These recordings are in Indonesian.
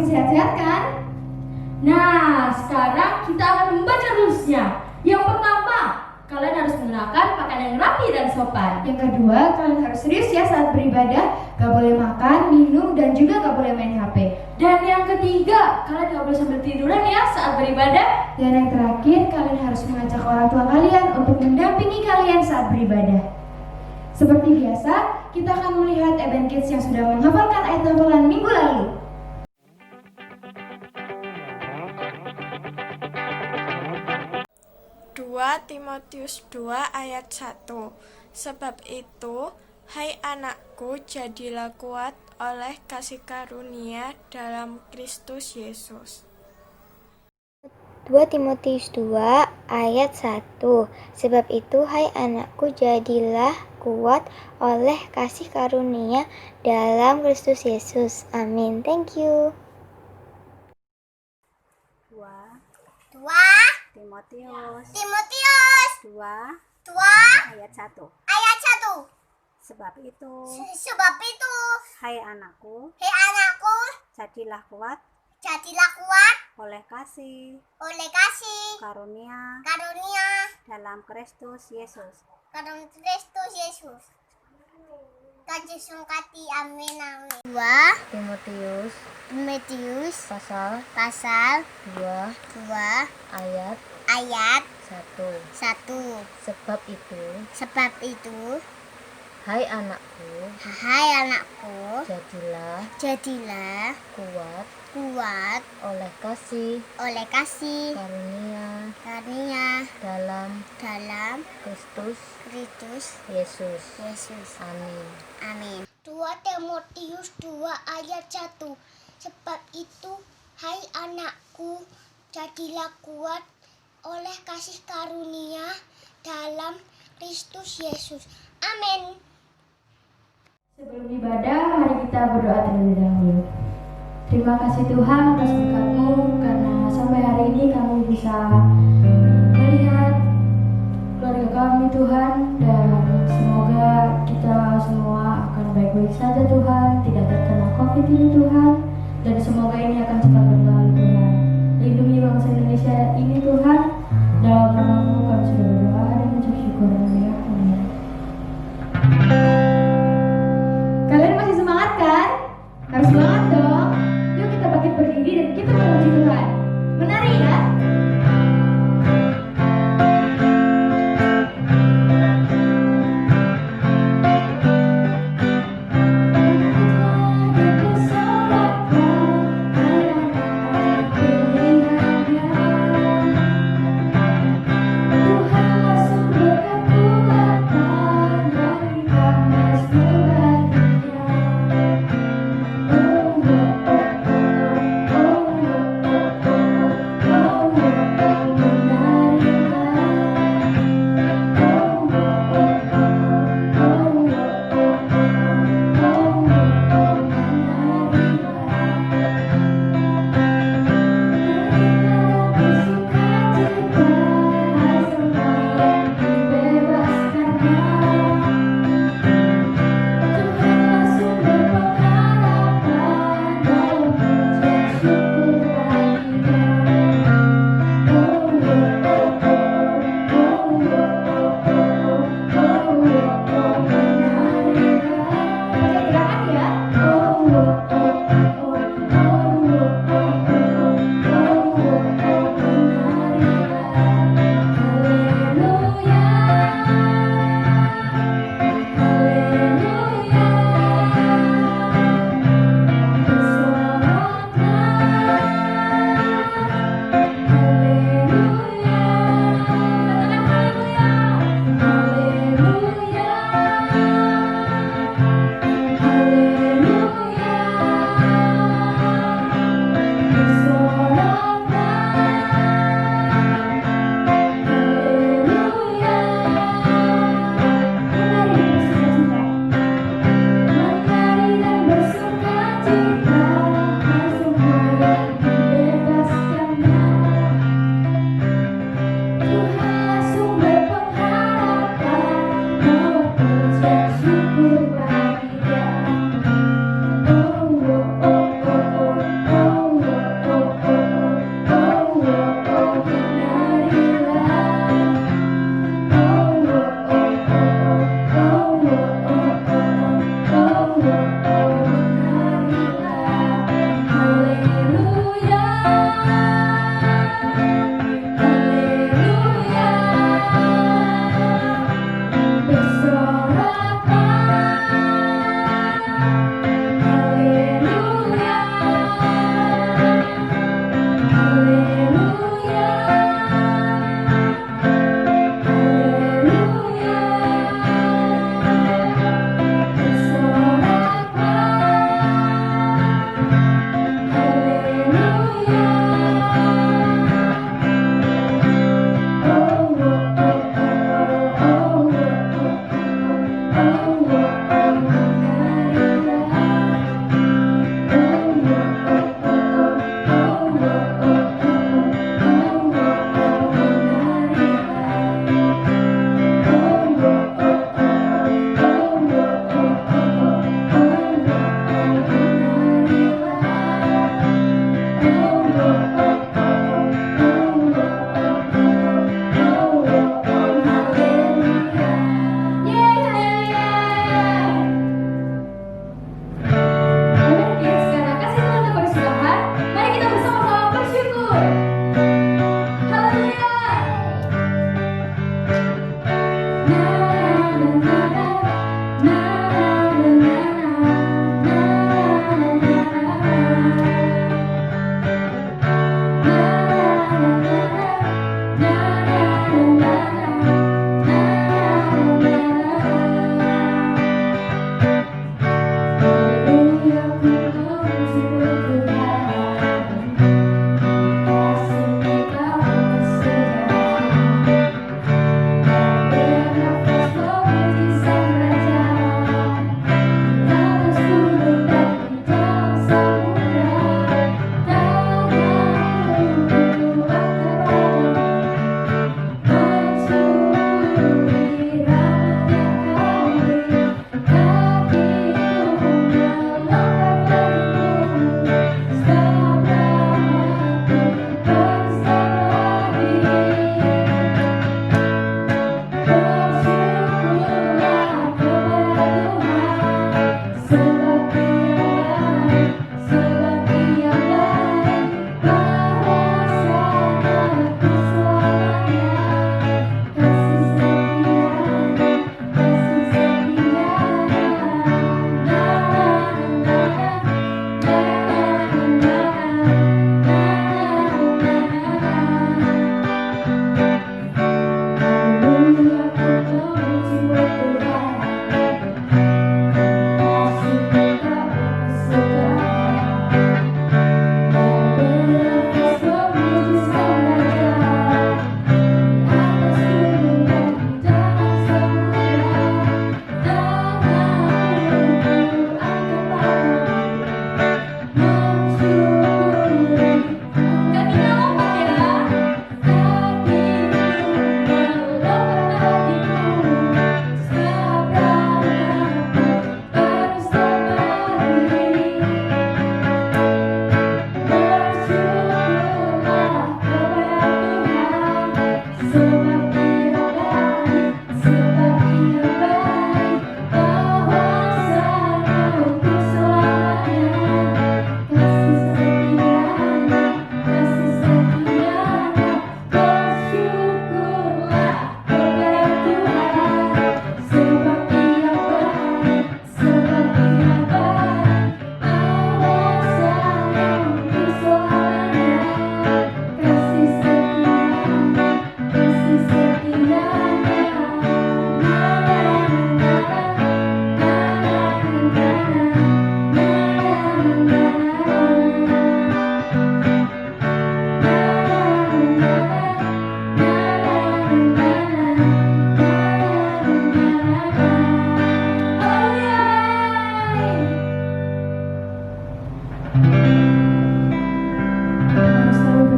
masih sehat-sehat kan? Nah, sekarang kita akan membaca rules-nya. Yang pertama, kalian harus mengenakan pakaian yang rapi dan sopan. Yang kedua, kalian harus serius ya saat beribadah. Gak boleh makan, minum, dan juga gak boleh main HP. Dan yang ketiga, kalian gak boleh sambil tiduran ya saat beribadah. Dan yang terakhir, kalian harus mengajak orang tua kalian untuk mendampingi kalian saat beribadah. Seperti biasa, kita akan melihat Eben Kids yang sudah menghafalkan ayat hafalan minggu lalu. 2 Timotius 2 ayat 1. Sebab itu, hai anakku, jadilah kuat oleh kasih karunia dalam Kristus Yesus. 2 Timotius 2 ayat 1. Sebab itu, hai anakku, jadilah kuat oleh kasih karunia dalam Kristus Yesus. Amin. Thank you. 2 Timotius 2 ayat 1. Sebab itu, hai anakku, jadilah kuat oleh kasih karunia dalam Kristus Yesus. Amin. 2 Timotius pasal 2 ayat ayat 1. Sebab itu, Hai hai anakku, jadilah kuat oleh kasih karunia dalam dalam Kristus Yesus. Yesus. Amin. Amin. 2 Timotius 2 ayat 1. Sebab itu, hai anakku, jadilah kuat oleh kasih karunia dalam Kristus Yesus. Amin. Sebelum ibadah, mari kita berdoa terlebih dahulu. Terima kasih Tuhan atas berkat-Mu, karena sampai hari ini kami bisa melihat keluarga kami Tuhan, dan semoga kita semua akan baik-baik saja Tuhan, tidak terkena COVID ini Tuhan, dan semoga ini akan cepat berlalu Tuhan. Lindungi bangsa Indonesia ini Tuhan, dalam nama-Mu kami sudah berdoa dan mengucap syukur. Amin. Kalian masih semangat kan? Harus semangat dong. Yuk kita bangkit berdiri dan kita memuji Tuhan. Menari ya.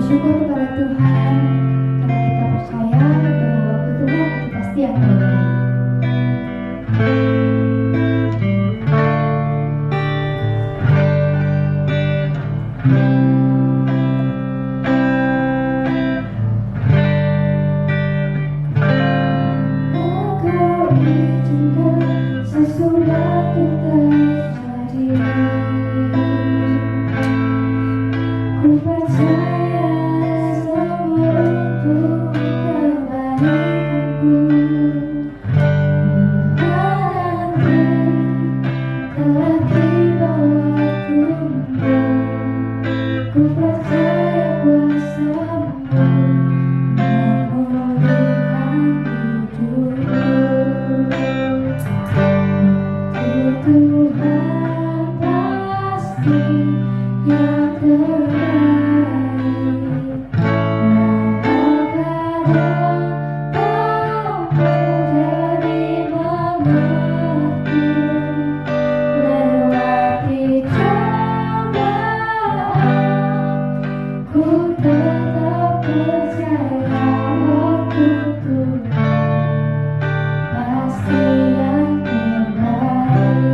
bersyukur kepada Tuhan karena kita percaya bahwa waktu Tuhan itu pasti akan terbaik. Engkau izinkan sesuatu terjadi. Ku percaya semua untuk kebaikanku. Nanti telah tiba waktumu. Ku percaya kuasa-Mu memulihkan hidupku. Tuhan pasti yang terbaik. Walau kadang tak menjadi mengerti, lewati cobaan, ku tetap percaya waktu Tuhan pasti yang terbaik.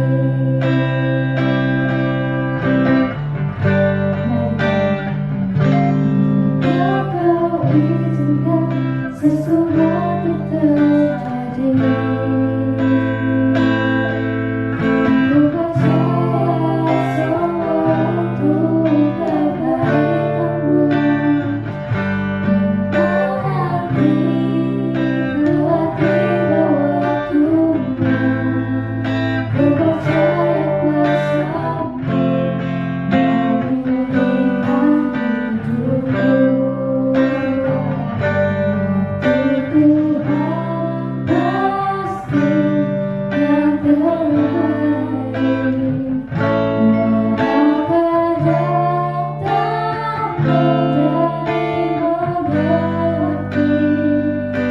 Engkau izinkan sesuatu terjadi. Ku percaya semua untuk kebaikanmu. Nanti telah tiba waktumu. Ku percaya kuasa-Mu memulihkan hidupku. Tuhan pasti yang terbaik. Walau kadang tak menjadi mengerti, lewati cobaan, ku tetap percaya waktu Tuhan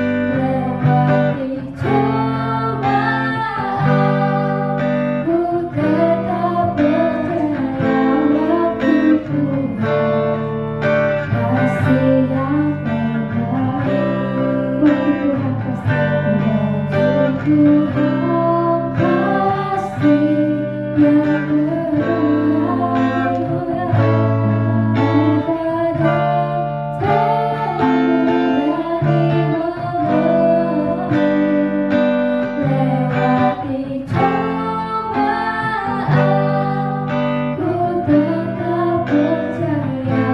pasti yang terbaik. Waktu Tuhan pasti yang terbaik. Tuhan pasti yang terbaik. Kadang tak menjadi mengerti, lewati cobaan, ku tetap percaya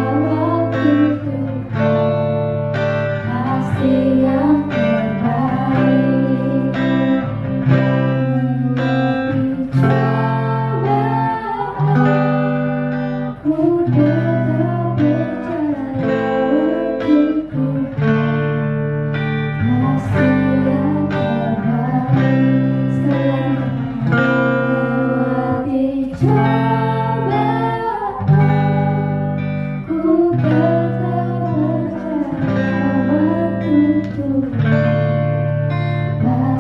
waktu Tuhan pasti yang terbaik. Lewati cobaan, ku tetap percaya waktu Tuhan pasti yang terbaik. Sekali lagi, lewati cobaan, ku tetap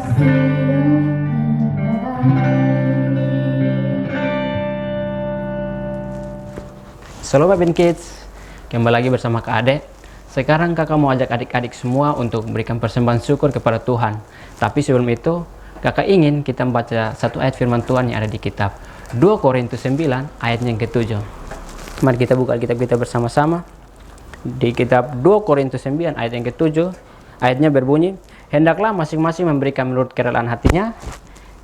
percaya waktu Tuhan pasti yang terbaik. Shalom Baben Kids, kembali lagi bersama Kak Ade. Sekarang kakak mau ajak adik-adik semua untuk memberikan persembahan syukur kepada Tuhan. Tapi sebelum itu, kakak ingin kita membaca satu ayat firman Tuhan yang ada di kitab 2 Korintus 9 ayat yang ke-7. Mari kita buka kitab kita bersama-sama. Di kitab 2 Korintus 9 ayat yang ke-7, ayatnya berbunyi, hendaklah masing-masing memberikan menurut kerelaan hatinya,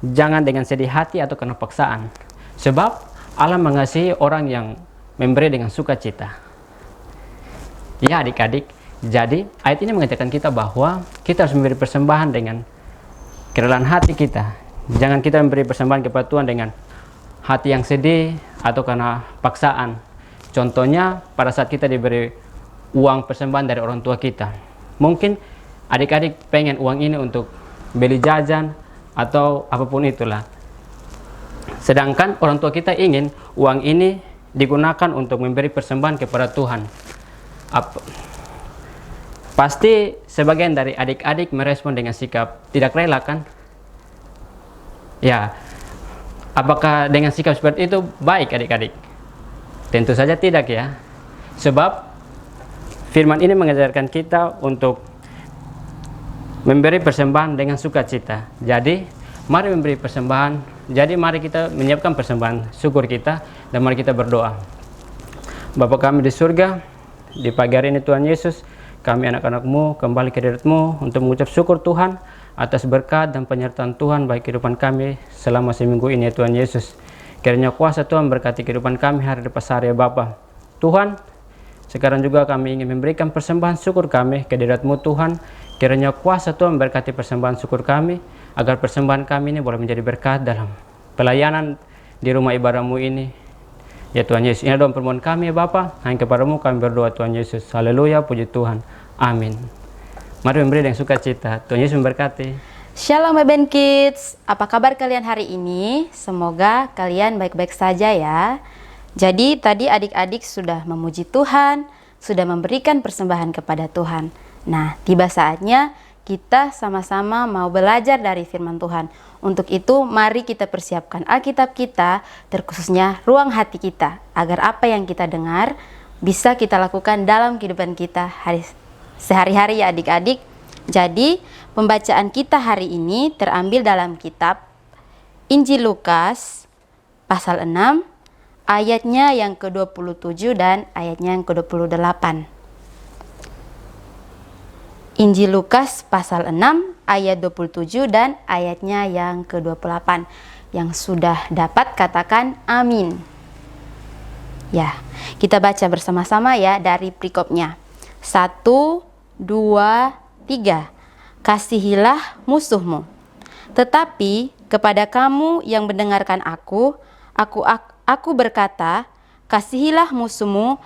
jangan dengan sedih hati atau karena paksaan. Sebab Allah mengasihi orang yang memberi dengan sukacita. Ya adik-adik, jadi ayat ini mengatakan kita bahwa kita harus memberi persembahan dengan kerelaan hati kita. Jangan kita memberi persembahan kepada Tuhan dengan hati yang sedih atau karena paksaan. Contohnya pada saat kita diberi uang persembahan dari orang tua kita. Mungkin adik-adik pengen uang ini untuk beli jajan atau apapun itulah. Sedangkan orang tua kita ingin uang ini digunakan untuk memberi persembahan kepada Tuhan. Pasti sebagian dari adik-adik merespon dengan sikap tidak rela kan? Ya, apakah dengan sikap seperti itu baik adik-adik? Tentu saja tidak ya. Sebab firman ini mengajarkan kita untuk memberi persembahan dengan sukacita. Jadi mari memberi persembahan. Jadi mari kita menyiapkan persembahan syukur kita dan mari kita berdoa. Bapa kami di surga, di pagi hari ini Tuhan Yesus, kami anak-anak-Mu kembali ke hadirat-Mu untuk mengucap syukur Tuhan atas berkat dan penyertaan Tuhan bagi kehidupan kami selama seminggu ini ya Tuhan Yesus. Kiranya kuasa Tuhan berkati kehidupan kami hari lepas hari ya Bapa. Tuhan, sekarang juga kami ingin memberikan persembahan syukur kami ke hadirat-Mu Tuhan. Kiranya kuasa Tuhan berkati persembahan syukur kami, agar persembahan kami ini boleh menjadi berkat dalam pelayanan di rumah ibadah-Mu ini. Ya Tuhan Yesus, ini doa permohonan kami ya Bapa. Hanya kepada-Mu kami berdoa Tuhan Yesus. Haleluya, puji Tuhan. Amin. Mari memberi dengan sukacita. Tuhan Yesus memberkati. Shalom Beben Kids, apa kabar kalian hari ini? Semoga kalian baik-baik saja ya. Jadi tadi adik-adik sudah memuji Tuhan, sudah memberikan persembahan kepada Tuhan. Nah, tiba saatnya kita sama-sama mau belajar dari firman Tuhan. Untuk itu mari kita persiapkan Alkitab kita, terkhususnya ruang hati kita, agar apa yang kita dengar bisa kita lakukan dalam kehidupan kita sehari-hari ya adik-adik. Jadi pembacaan kita hari ini terambil dalam kitab Injil Lukas pasal 6 ayatnya yang ke-27 dan ayatnya yang ke-28. Injil Lukas pasal 6 ayat 27 dan ayatnya yang ke-28. Yang sudah dapat katakan amin. Ya, kita baca bersama-sama ya dari perikopnya. 1, 2, 3. Kasihilah musuhmu. Tetapi kepada kamu yang mendengarkan aku berkata, kasihilah musuhmu,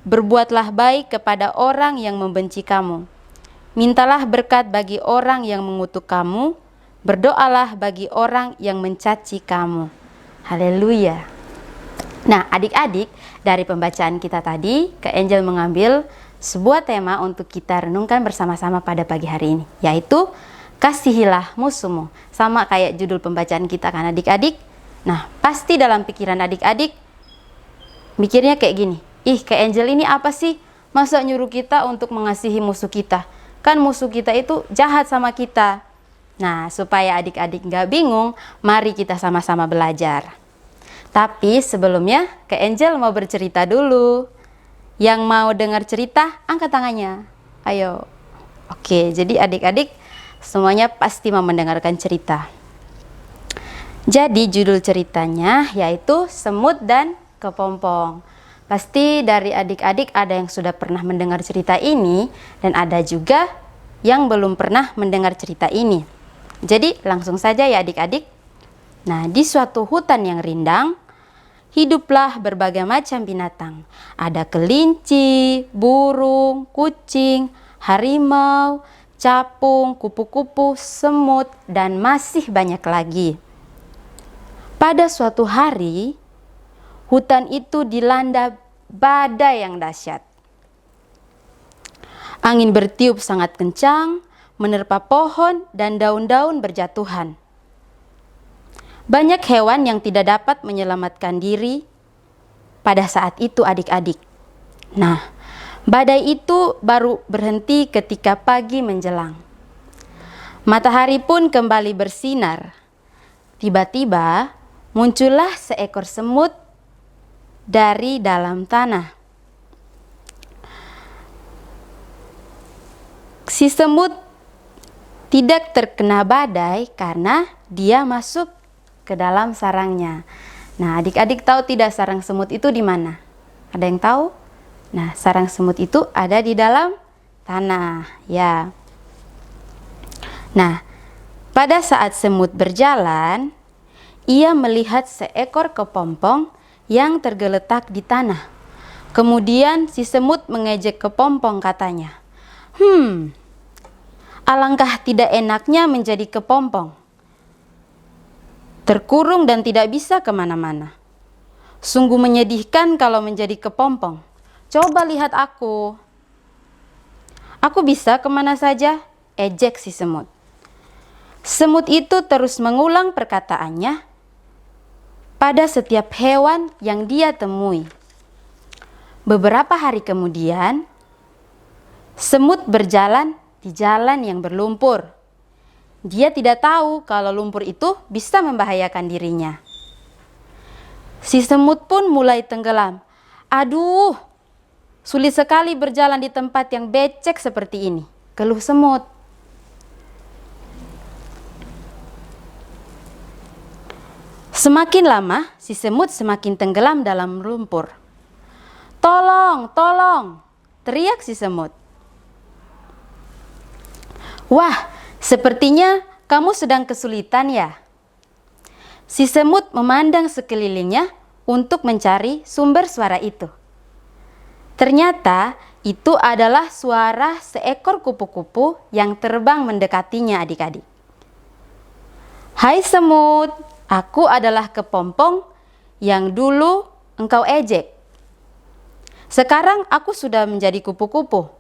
berbuatlah baik kepada orang yang membenci kamu. Mintalah berkat bagi orang yang mengutuk kamu, berdoalah bagi orang yang mencaci kamu. Haleluya. Nah, adik-adik, dari pembacaan kita tadi, Kak Angel mengambil sebuah tema untuk kita renungkan bersama-sama pada pagi hari ini, yaitu kasihilah musuhmu. Sama kayak judul pembacaan kita kan adik-adik. Nah, pasti dalam pikiran adik-adik mikirnya kayak gini, ih Kak Angel ini apa sih? Masa nyuruh kita untuk mengasihi musuh kita? Kan musuh kita itu jahat sama kita. Nah, supaya adik-adik nggak bingung, mari kita sama-sama belajar. Tapi sebelumnya, Kak Angel mau bercerita dulu. Yang mau dengar cerita, angkat tangannya. Ayo. Oke, jadi adik-adik semuanya pasti mau mendengarkan cerita. Jadi judul ceritanya yaitu Semut dan Kepompong. Pasti dari adik-adik ada yang sudah pernah mendengar cerita ini dan ada juga yang belum pernah mendengar cerita ini. Jadi langsung saja ya adik-adik. Nah, di suatu hutan yang rindang, hiduplah berbagai macam binatang. Ada kelinci, burung, kucing, harimau, capung, kupu-kupu, semut, dan masih banyak lagi. Pada suatu hari, hutan itu dilanda badai yang dahsyat. Angin bertiup sangat kencang, menerpa pohon dan daun-daun berjatuhan. Banyak hewan yang tidak dapat menyelamatkan diri pada saat itu adik-adik. Nah, badai itu baru berhenti ketika pagi menjelang. Matahari pun kembali bersinar. Tiba-tiba muncullah seekor semut dari dalam tanah. Si semut tidak terkena badai karena dia masuk ke dalam sarangnya. Nah, adik-adik tahu tidak sarang semut itu di mana? Ada yang tahu? Nah, sarang semut itu ada di dalam tanah, ya. Nah, pada saat semut berjalan, ia melihat seekor kepompong yang tergeletak di tanah. Kemudian si semut mengejek kepompong, katanya, alangkah tidak enaknya menjadi kepompong. Terkurung dan tidak bisa kemana-mana. Sungguh menyedihkan kalau menjadi kepompong. Coba lihat aku. Aku bisa kemana saja, ejek si semut. Semut itu terus mengulang perkataannya pada setiap hewan yang dia temui. Beberapa hari kemudian, Semut berjalan di jalan yang berlumpur. Dia tidak tahu kalau lumpur itu bisa membahayakan dirinya. Si semut pun mulai tenggelam. Aduh, sulit sekali berjalan di tempat yang becek seperti ini, keluh semut. Semakin lama, si semut semakin tenggelam dalam lumpur. Tolong, tolong, teriak si semut. Wah, sepertinya kamu sedang kesulitan ya? Si semut memandang sekelilingnya untuk mencari sumber suara itu. Ternyata itu adalah suara seekor kupu-kupu yang terbang mendekatinya, adik-adik. Hai semut, aku adalah kepompong yang dulu engkau ejek. Sekarang aku sudah menjadi kupu-kupu.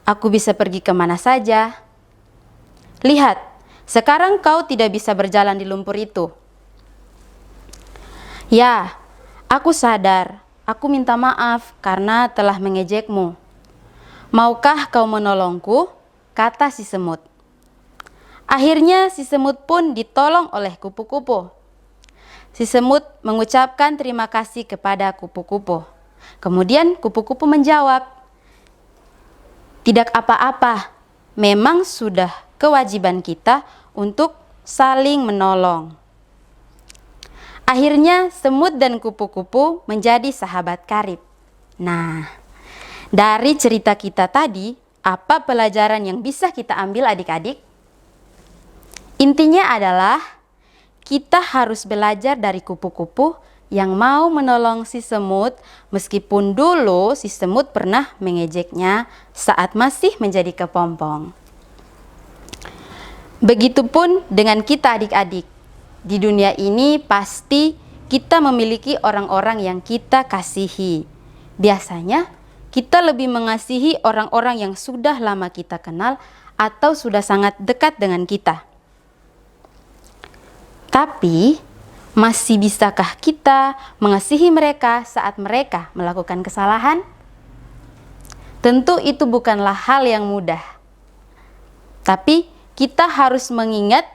Aku bisa pergi kemana saja. Lihat, sekarang kau tidak bisa berjalan di lumpur itu. Ya, aku sadar. Aku minta maaf karena telah mengejekmu. Maukah kau menolongku? Kata si semut. Akhirnya si semut pun ditolong oleh kupu-kupu. Si semut mengucapkan terima kasih kepada kupu-kupu. Kemudian kupu-kupu menjawab, tidak apa-apa, memang sudah kewajiban kita untuk saling menolong. Akhirnya semut dan kupu-kupu menjadi sahabat karib. Nah, dari cerita kita tadi, apa pelajaran yang bisa kita ambil adik-adik? Intinya adalah kita harus belajar dari kupu-kupu yang mau menolong si semut meskipun dulu si semut pernah mengejeknya saat masih menjadi kepompong. Begitupun dengan kita adik-adik. Di dunia ini pasti kita memiliki orang-orang yang kita kasihi. Biasanya kita lebih mengasihi orang-orang yang sudah lama kita kenal atau sudah sangat dekat dengan kita. Tapi masih bisakah kita mengasihi mereka saat mereka melakukan kesalahan? Tentu itu bukanlah hal yang mudah. Tapi kita harus mengingat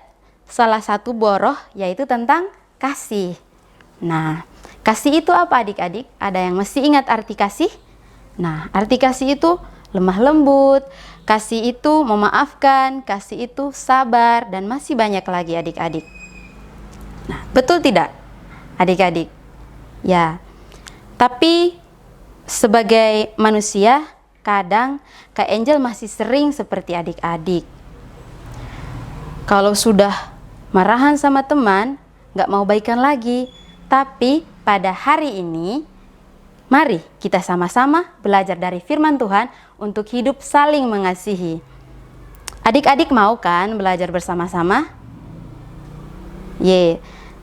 salah satu boroh yaitu tentang kasih. Nah, kasih itu apa adik-adik? Ada yang masih ingat arti kasih? Nah, arti kasih itu lemah lembut, kasih itu memaafkan, kasih itu sabar, dan masih banyak lagi adik-adik. Nah, betul tidak adik-adik? Ya, tapi sebagai manusia, kadang Kak Angel masih sering seperti adik-adik. Kalau sudah marahan sama teman, gak mau baikan lagi. Tapi pada hari ini, mari kita sama-sama belajar dari firman Tuhan untuk hidup saling mengasihi. Adik-adik mau kan belajar bersama-sama?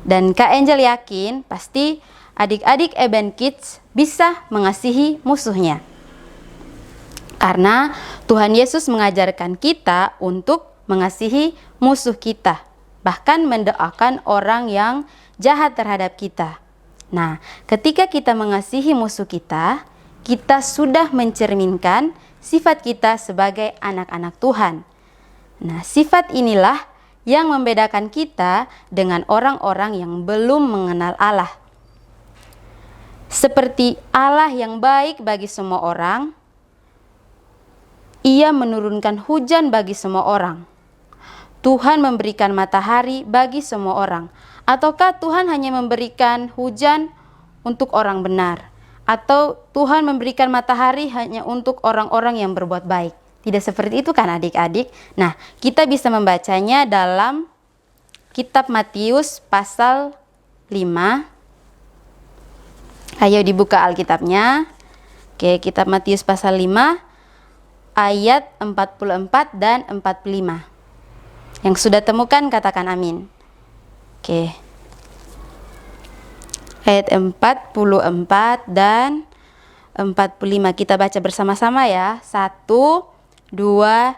Dan Kak Angel yakin pasti adik-adik Eben Kids bisa mengasihi musuhnya. Karena Tuhan Yesus mengajarkan kita untuk mengasihi musuh kita. Bahkan mendoakan orang yang jahat terhadap kita. Nah, ketika kita mengasihi musuh kita, kita sudah mencerminkan sifat kita sebagai anak-anak Tuhan. Nah, sifat inilah yang membedakan kita dengan orang-orang yang belum mengenal Allah. Seperti Allah yang baik bagi semua orang, Ia menurunkan hujan bagi semua orang. Tuhan memberikan matahari bagi semua orang. Ataukah Tuhan hanya memberikan hujan untuk orang benar? Atau Tuhan memberikan matahari hanya untuk orang-orang yang berbuat baik? Tidak seperti itu kan adik-adik? Nah, kita bisa membacanya dalam kitab Matius pasal 5. Ayo dibuka Alkitabnya. Oke, kitab Matius pasal 5 ayat 44 dan 45. Yang sudah temukan katakan amin. Oke. Ayat 44 dan 45 kita baca bersama-sama ya. 1, 2,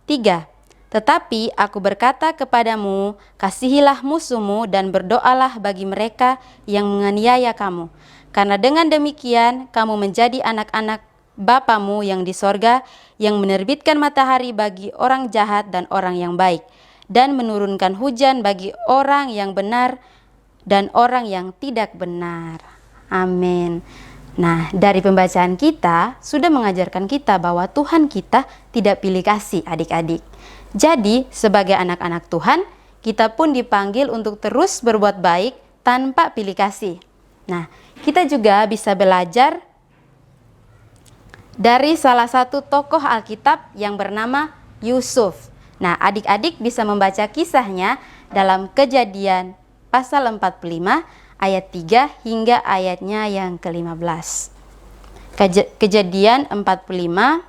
3. Tetapi aku berkata kepadamu, kasihilah musuhmu dan berdoalah bagi mereka yang menganiaya kamu. Karena dengan demikian kamu menjadi anak-anak Bapamu yang di sorga, yang menerbitkan matahari bagi orang jahat dan orang yang baik, dan menurunkan hujan bagi orang yang benar dan orang yang tidak benar. Amin. Nah, dari pembacaan kita sudah mengajarkan kita bahwa Tuhan kita tidak pilih kasih adik-adik. Jadi, sebagai anak-anak Tuhan, kita pun dipanggil untuk terus berbuat baik tanpa pilih kasih. Nah, kita juga bisa belajar dari salah satu tokoh Alkitab yang bernama Yusuf. Nah, adik-adik bisa membaca kisahnya dalam Kejadian pasal 45 ayat 3 hingga ayatnya yang ke-15. Kejadian 45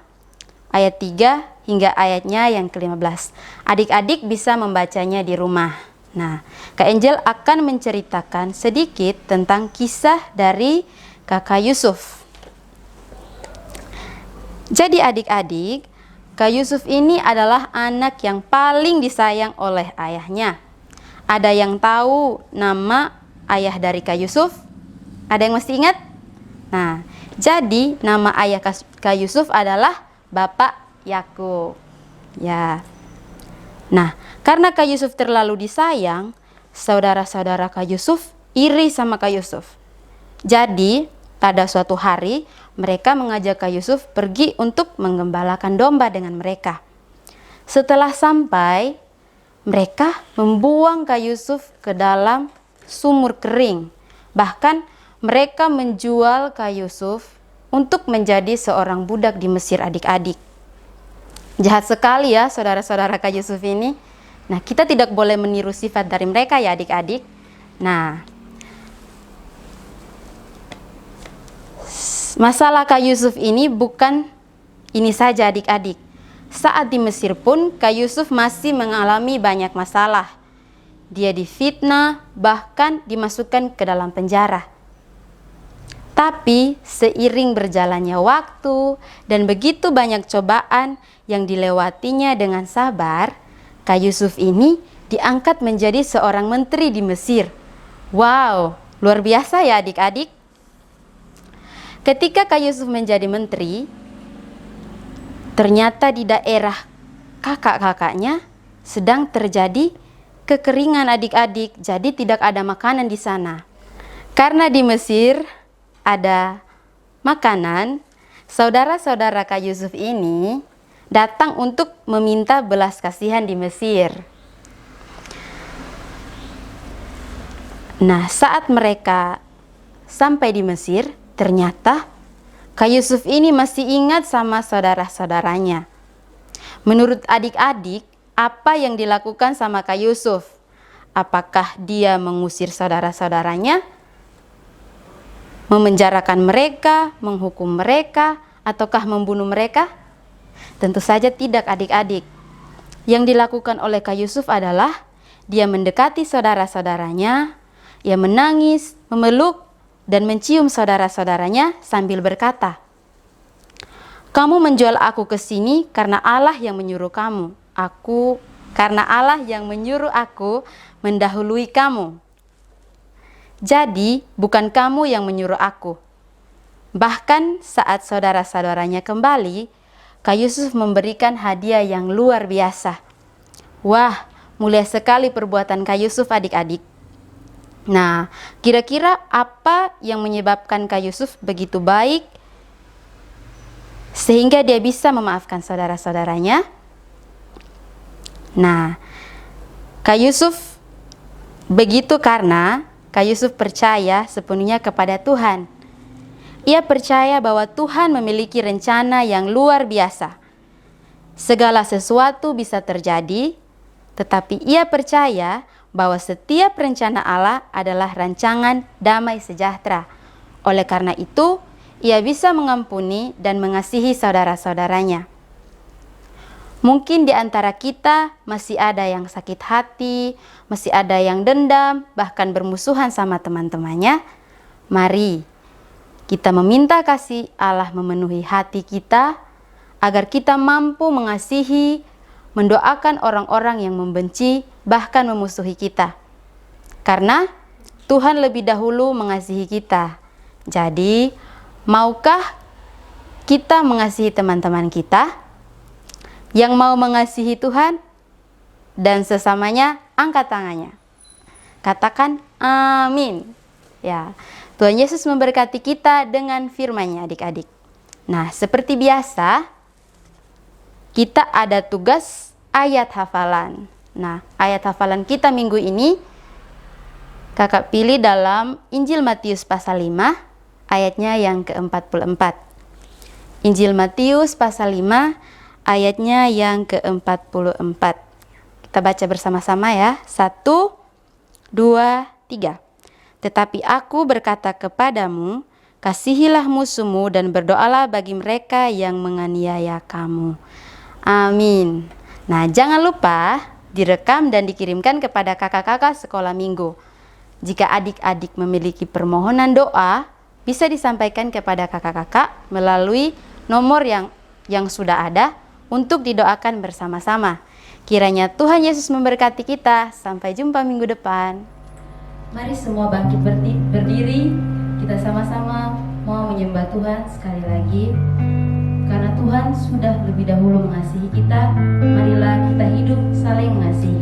ayat 3 hingga ayatnya yang ke-15. Adik-adik bisa membacanya di rumah. Nah, Kak Angel akan menceritakan sedikit tentang kisah dari kakak Yusuf. Jadi adik-adik, Kak Yusuf ini adalah anak yang paling disayang oleh ayahnya. Ada yang tahu nama ayah dari Kak Yusuf? Ada yang masih ingat? Nah, jadi nama ayah Kak Yusuf adalah Bapak Yakub. Ya. Nah, karena Kak Yusuf terlalu disayang, saudara-saudara Kak Yusuf iri sama Kak Yusuf. Jadi, pada suatu hari, mereka mengajak Kak Yusuf pergi untuk menggembalakan domba dengan mereka. Setelah sampai, mereka membuang Kak Yusuf ke dalam sumur kering. Bahkan mereka menjual Kak Yusuf untuk menjadi seorang budak di Mesir adik-adik. Jahat sekali ya saudara-saudara Kak Yusuf ini. Nah, kita tidak boleh meniru sifat dari mereka ya adik-adik. Nah, masalah Kak Yusuf ini bukan ini saja adik-adik. Saat di Mesir pun Kak Yusuf masih mengalami banyak masalah. Dia difitnah, bahkan dimasukkan ke dalam penjara. Tapi seiring berjalannya waktu dan begitu banyak cobaan yang dilewatinya dengan sabar, Kak Yusuf ini diangkat menjadi seorang menteri di Mesir. Wow, luar biasa ya adik-adik. Ketika Kak Yusuf menjadi menteri, ternyata di daerah kakak-kakaknya sedang terjadi kekeringan adik-adik, jadi tidak ada makanan di sana. Karena di Mesir ada makanan, saudara-saudara Kak Yusuf ini datang untuk meminta belas kasihan di Mesir. Nah, saat mereka sampai di Mesir, ternyata Kak Yusuf ini masih ingat sama saudara-saudaranya. Menurut adik-adik, apa yang dilakukan sama Kak Yusuf? Apakah dia mengusir saudara-saudaranya, memenjarakan mereka, menghukum mereka, ataukah membunuh mereka? Tentu saja tidak adik-adik. Yang dilakukan oleh Kak Yusuf adalah dia mendekati saudara-saudaranya, ia menangis, memeluk, dan mencium saudara-saudaranya sambil berkata, "Kamu menjual aku ke sini karena Allah yang menyuruh kamu. Karena Allah yang menyuruh aku mendahului kamu. Jadi, bukan kamu yang menyuruh aku." Bahkan saat saudara-saudaranya kembali, Kak Yusuf memberikan hadiah yang luar biasa. Wah, mulia sekali perbuatan Kak Yusuf adik-adik. Nah, kira-kira apa yang menyebabkan Kak Yusuf begitu baik sehingga dia bisa memaafkan saudara-saudaranya? Nah, Kak Yusuf begitu karena Kak Yusuf percaya sepenuhnya kepada Tuhan. Ia percaya bahwa Tuhan memiliki rencana yang luar biasa. Segala sesuatu bisa terjadi, tetapi ia percaya bahwa setiap rencana Allah adalah rancangan damai sejahtera. Oleh karena itu, ia bisa mengampuni dan mengasihi saudara-saudaranya. Mungkin di antara kita masih ada yang sakit hati, masih ada yang dendam, bahkan bermusuhan sama teman-temannya. Mari kita meminta kasih Allah memenuhi hati kita, agar kita mampu mengasihi, mendoakan orang-orang yang membenci, bahkan memusuhi kita. Karena Tuhan lebih dahulu mengasihi kita. Jadi, maukah kita mengasihi teman-teman kita. Yang mau mengasihi Tuhan dan sesamanya, angkat tangannya. Katakan amin. Ya, Tuhan Yesus memberkati kita dengan firman-Nya, adik-adik. Nah, seperti biasa, kita ada tugas ayat hafalan. Nah, ayat hafalan kita minggu ini kakak pilih dalam Injil Matius pasal 5 ayatnya yang ke-44. Injil Matius pasal 5 ayatnya yang ke-44. Kita baca bersama-sama ya. 1, 2, 3. Tetapi aku berkata kepadamu, kasihilah musuhmu dan berdoalah bagi mereka yang menganiaya kamu. Amin. Nah, jangan lupa direkam dan dikirimkan kepada kakak-kakak sekolah minggu. Jika adik-adik memiliki permohonan doa, bisa disampaikan kepada kakak-kakak melalui nomor yang sudah ada untuk didoakan bersama-sama. Kiranya Tuhan Yesus memberkati kita. Sampai jumpa minggu depan. Mari semua bangkit berdiri. Kita sama-sama mau menyembah Tuhan sekali lagi. Karena Tuhan sudah lebih dahulu mengasihi kita, marilah kita hidup saling mengasihi.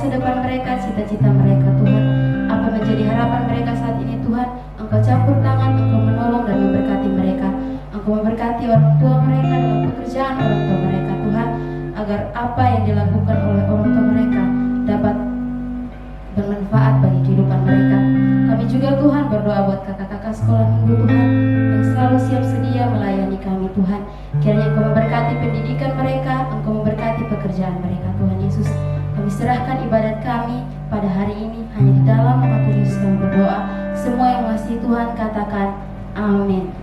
masa depan mereka, cita-cita mereka Tuhan. Apa menjadi harapan mereka saat ini Tuhan, Engkau campur tangan, Engkau menolong dan memberkati mereka. Engkau memberkati orang tua mereka dalam pekerjaan orang tua mereka Tuhan, agar apa yang dilakukan oleh orang tua mereka dapat bermanfaat bagi kehidupan mereka. Kami juga Tuhan berdoa buat kakak-kakak sekolah minggu Tuhan, yang selalu siap sedia melayani kami Tuhan. Kiranya Engkau memberkati pendidikan mereka, Engkau memberkati pekerjaan mereka Tuhan Yesus. Kami serahkan ibadat kami pada hari ini hanya di dalam nama Tuhan Yesus kami berdoa. Semua yang masih Tuhan katakan amin.